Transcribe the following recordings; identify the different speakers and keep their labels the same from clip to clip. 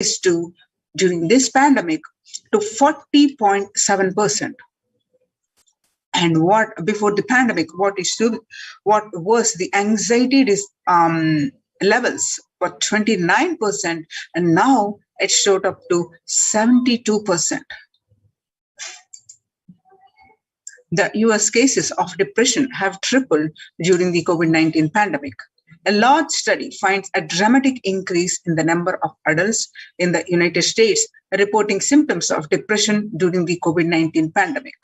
Speaker 1: is to during this pandemic to 40.7%. And what before the pandemic, what was the anxiety levels for 29%, and now it shot up to 72%. The US cases of depression have tripled during the COVID-19 pandemic. A large study finds a dramatic increase in the number of adults in the United States reporting symptoms of depression during the COVID-19 pandemic.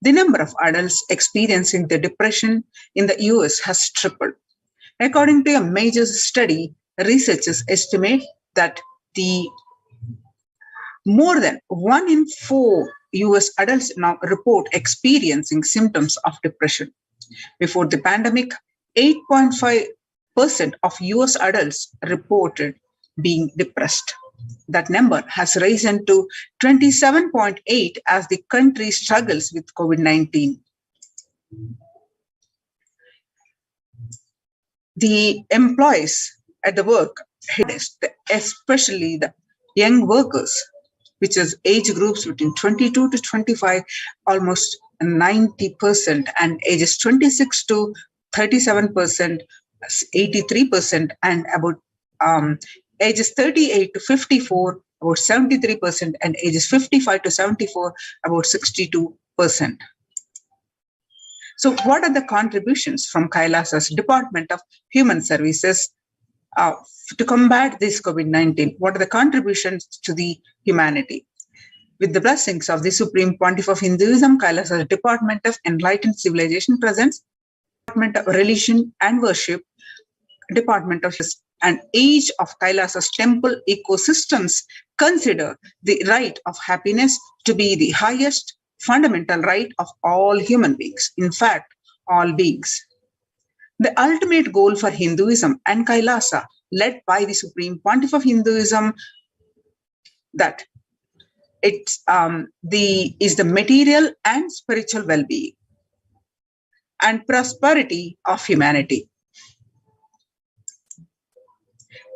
Speaker 1: The number of adults experiencing the depression in the US has tripled. According to a major study, researchers estimate that more than 1 in 4 US adults now report experiencing symptoms of depression. Before the pandemic, 8.5% of US adults reported being depressed. That number has risen to 27.8 as the country struggles with COVID-19. The employees at the work, especially the young workers, which is age groups between 22 to 25, almost 90%, and ages 26 to 37%, 83%, and about ages 38 to 54, about 73%, and ages 55 to 74, about 62%. So what are the contributions from Kailasa's Department of Human Services to combat this COVID-19? What are the contributions to the humanity? With the blessings of the Supreme Pontiff of Hinduism, Kailasa's Department of Enlightened Civilization presents Department of Religion and Worship, Department of and each of Kailasa's temple ecosystems consider the right of happiness to be the highest fundamental right of all human beings. In fact, all beings. The ultimate goal for Hinduism and Kailasa, led by the Supreme Pontiff of Hinduism, that it's is the material and spiritual well-being and prosperity of humanity.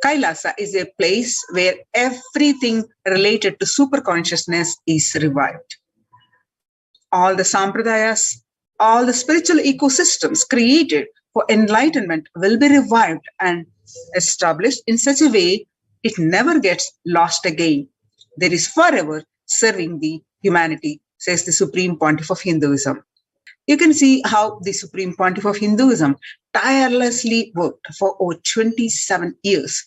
Speaker 1: Kailasa is a place where everything related to superconsciousness is revived. All the sampradayas, all the spiritual ecosystems created for enlightenment will be revived and established in such a way it never gets lost again. There is forever serving the humanity, says the Supreme Pontiff of Hinduism. You can see how the Supreme Pontiff of Hinduism tirelessly worked for over 27 years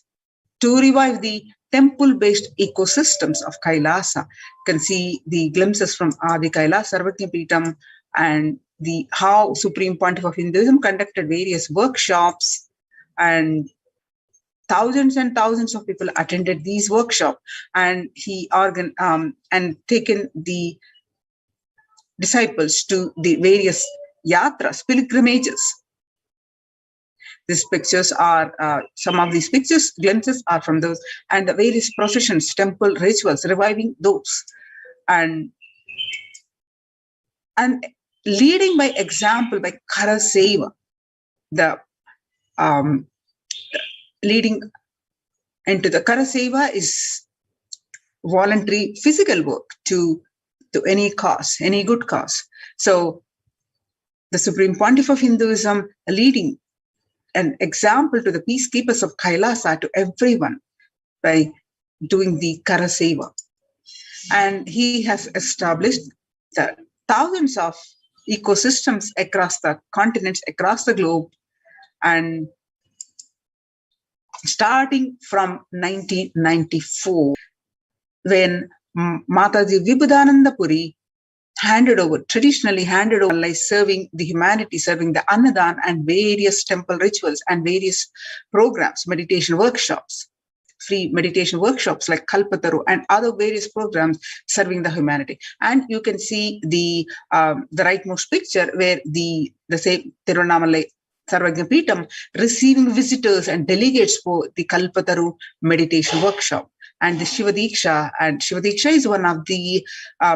Speaker 1: to revive the temple-based ecosystems of Kailasa. You can see the glimpses from Adi Kailasa Sarvajnapeetham and how Supreme Pontiff of Hinduism conducted various workshops, and thousands and thousands of people attended these workshops, and he taken the disciples to the various yatras, pilgrimages. These pictures are, some of these pictures, glimpses are from those, and the various processions, temple rituals, reviving those, and leading by example by Kara Seva, the leading into the Kara Seva is voluntary physical work to any cause, any good cause. So the Supreme Pontiff of Hinduism leading an example to the peacekeepers of Kailasa, to everyone, by doing the Kara Seva. And he has established the thousands of ecosystems across the continents, across the globe, and starting from 1994, when Mataji Vibhudananda Puri traditionally handed over like serving the humanity, serving the Annadan and various temple rituals and various programs, meditation workshops, free meditation workshops like Kalpataru and other various programs serving the humanity. And you can see the rightmost picture where the same Tiruvannamalai Sarvajnapeetham receiving visitors and delegates for the Kalpataru meditation workshop. And the Shiva Diksha, and Shiva Diksha is one of the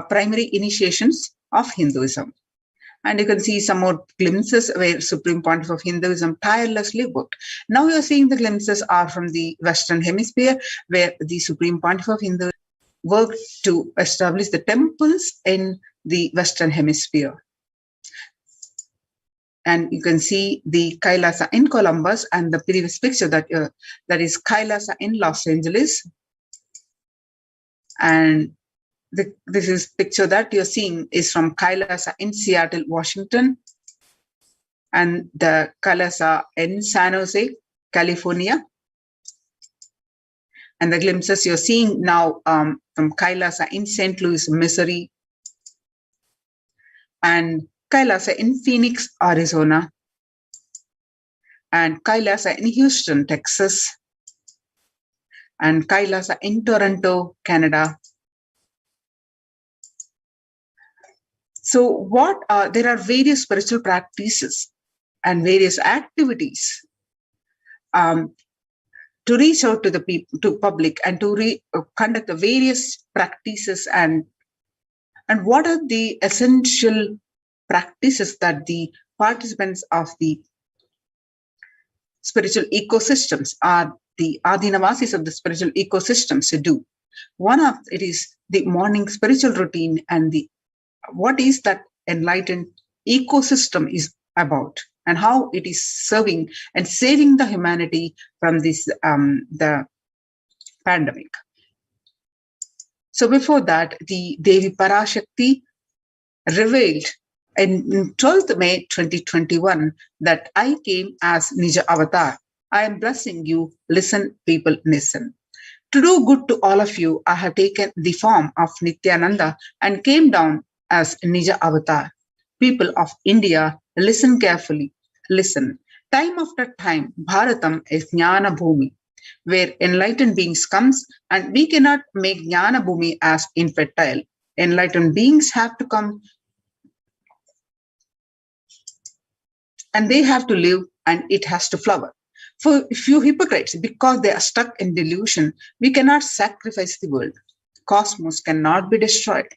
Speaker 1: primary initiations of Hinduism. And you can see some more glimpses where Supreme Pontiff of Hinduism tirelessly worked. Now you're seeing the glimpses are from the Western Hemisphere, where the Supreme Pontiff of Hinduism worked to establish the temples in the Western Hemisphere. And you can see the Kailasa in Columbus, and the previous picture that is Kailasa in Los Angeles. And this is picture that you're seeing is from Kailasa in Seattle, Washington, and the Kailasa in San Jose, California. And the glimpses you're seeing now from Kailasa in St. Louis, Missouri, and Kailasa in Phoenix, Arizona, and Kailasa in Houston, Texas, and Kailasa in Toronto, Canada. So there are various spiritual practices and various activities to reach out to the people, to public, and to conduct the various practices, and what are the essential practices that the participants of the spiritual ecosystems are the Adinavasis of the spiritual ecosystems to do. One of it is the morning spiritual routine, and what is that enlightened ecosystem is about, and how it is serving and saving the humanity from this the pandemic. So before that, the Devi Parashakti revealed in 12th May 2021 that I came as Nija Avatar. I am blessing you. Listen, people, listen. To do good to all of you, I have taken the form of Nithyananda and came down as Nija Avatar. People of India, listen carefully. Listen. Time after time, Bharatam is Jnana Bhumi, where enlightened beings comes, and we cannot make Jnana Bhumi as infertile. Enlightened beings have to come, and they have to live, and it has to flower. For few hypocrites, because they are stuck in delusion, we cannot sacrifice the world. Cosmos cannot be destroyed.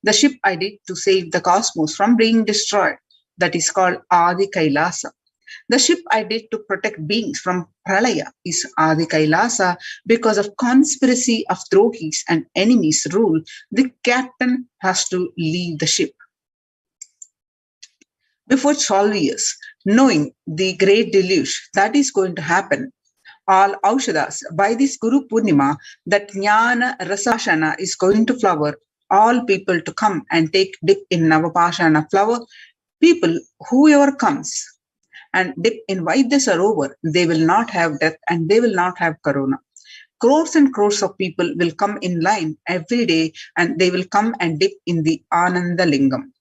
Speaker 1: The ship I did to save the cosmos from being destroyed, that is called Adi Kailasa. The ship I did to protect beings from Pralaya is Adi Kailasa. Because of conspiracy of Drohis and enemies rule, the captain has to leave the ship. Before 12 years, knowing the great deluge that is going to happen, all Aushadas, by this Guru Purnima, that Jnana Rasashana is going to flower, all people to come and take dip in Navapashana flower. People, whoever comes and dip in Vaidyasarovar, they will not have death and they will not have corona. Crores and crores of people will come in line every day, and they will come and dip in the Ananda Lingam.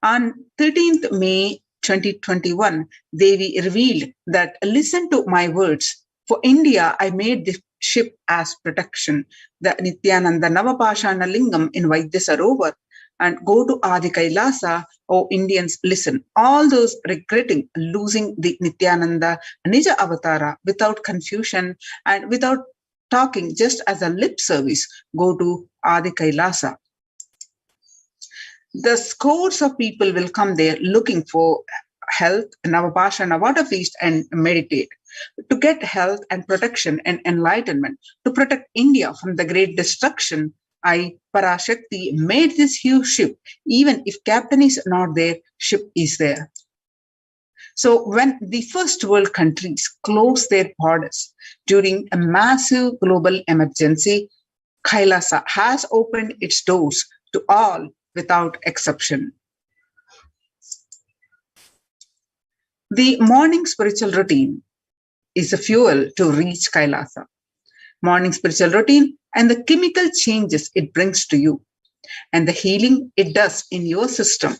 Speaker 1: On 13th May 2021, Devi revealed that, listen to my words. For India, I made this ship as protection, the Nithyananda Navapashana Lingam in Vaidyasarovar, and go to Adi Kailasa. Oh, Indians, listen. All those regretting losing the Nithyananda Nija Avatara without confusion and without talking, just as a lip service, go to Adi Kailasa. The scores of people will come there looking for health, Navapashana water feast, and meditate. To get health and protection and enlightenment, to protect India from the great destruction, I, Parashakti, made this huge ship. Even if captain is not there, ship is there. So when the first world countries closed their borders during a massive global emergency, Kailasa has opened its doors to all without exception. The morning spiritual routine is a fuel to reach Kailasa. Morning spiritual routine and the chemical changes it brings to you, and the healing it does in your system,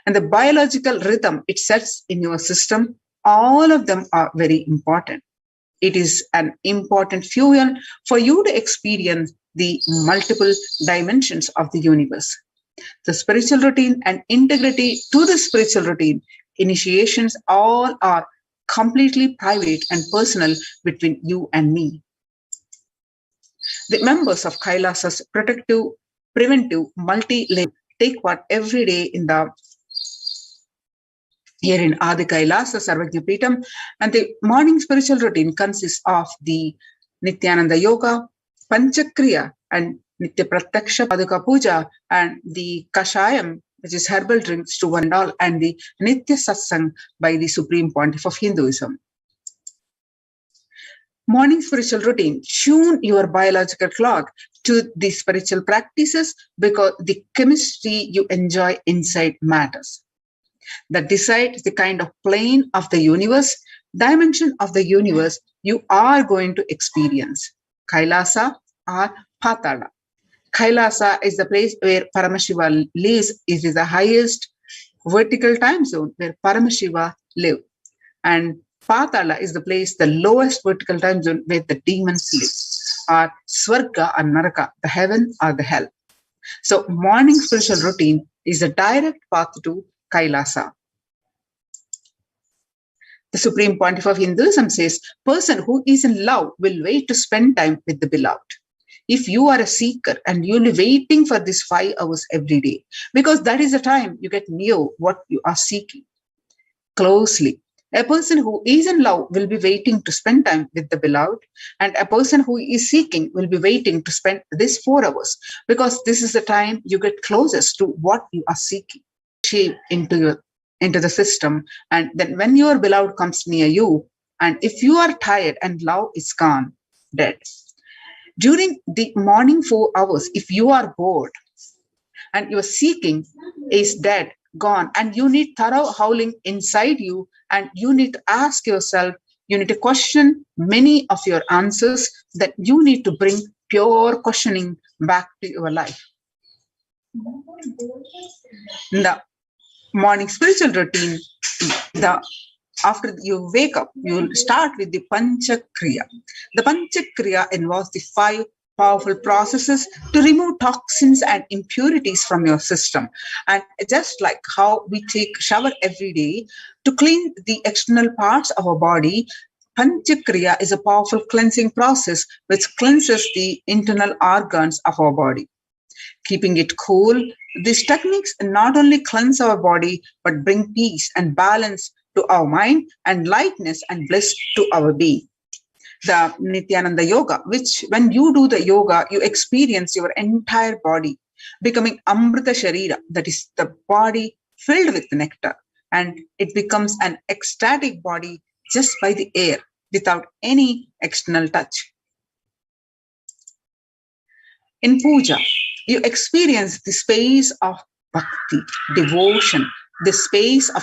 Speaker 1: and the biological rhythm it sets in your system, all of them are very important. It is an important fuel for you to experience the multiple dimensions of the universe. The spiritual routine and integrity to the spiritual routine, initiations, all are completely private and personal between you and me. The members of Kailasa's protective, preventive, multi-layer take part every day in the here in Adi Kailasa Sarvajna Peetam, and the morning spiritual routine consists of the Nithyananda Yoga, Panchakriya, and Nitya Pratyaksha Paduka Puja, and the Kashayam, which is herbal drinks to one and all, and the Nitya Satsang by the Supreme Pontiff of Hinduism. Morning spiritual routine. Tune your biological clock to the spiritual practices because the chemistry you enjoy inside matters. That decides the kind of plane of the universe, dimension of the universe you are going to experience. Kailasa or Patala. Kailasa is the place where Paramashiva lives. It is the highest vertical time zone where Paramashiva live. And Patala is the place, the lowest vertical time zone where the demons live. Or Swarga or Naraka, the heaven or the hell. So morning spiritual routine is a direct path to Kailasa. The Supreme Pontiff of Hinduism says, person who is in love will wait to spend time with the beloved. If you are a seeker and you'll be waiting for this 5 hours every day, because that is the time you get near what you are seeking closely. A person who is in love will be waiting to spend time with the beloved, and a person who is seeking will be waiting to spend this 4 hours, because this is the time you get closest to what you are seeking. Shape into the system, and then when your beloved comes near you, and if you are tired and love is gone, dead. During the morning 4 hours, if you are bored and your seeking is dead, gone, and you need thorough howling inside you, and you need to ask yourself, you need to question many of your answers, that you need to bring pure questioning back to your life. The morning spiritual routine, after you wake up, you'll start with the Panchakriya. The Panchakriya involves the 5 powerful processes to remove toxins and impurities from your system. And just like how we take shower every day to clean the external parts of our body, Panchakriya is a powerful cleansing process which cleanses the internal organs of our body. Keeping it cool, these techniques not only cleanse our body, but bring peace and balance to our mind and lightness and bliss to our being. The Nithyananda Yoga, which when you do the yoga, you experience your entire body becoming Amrita Sharira, that is the body filled with nectar, and it becomes an ecstatic body just by the air without any external touch. In puja, you experience the space of bhakti, devotion, the space of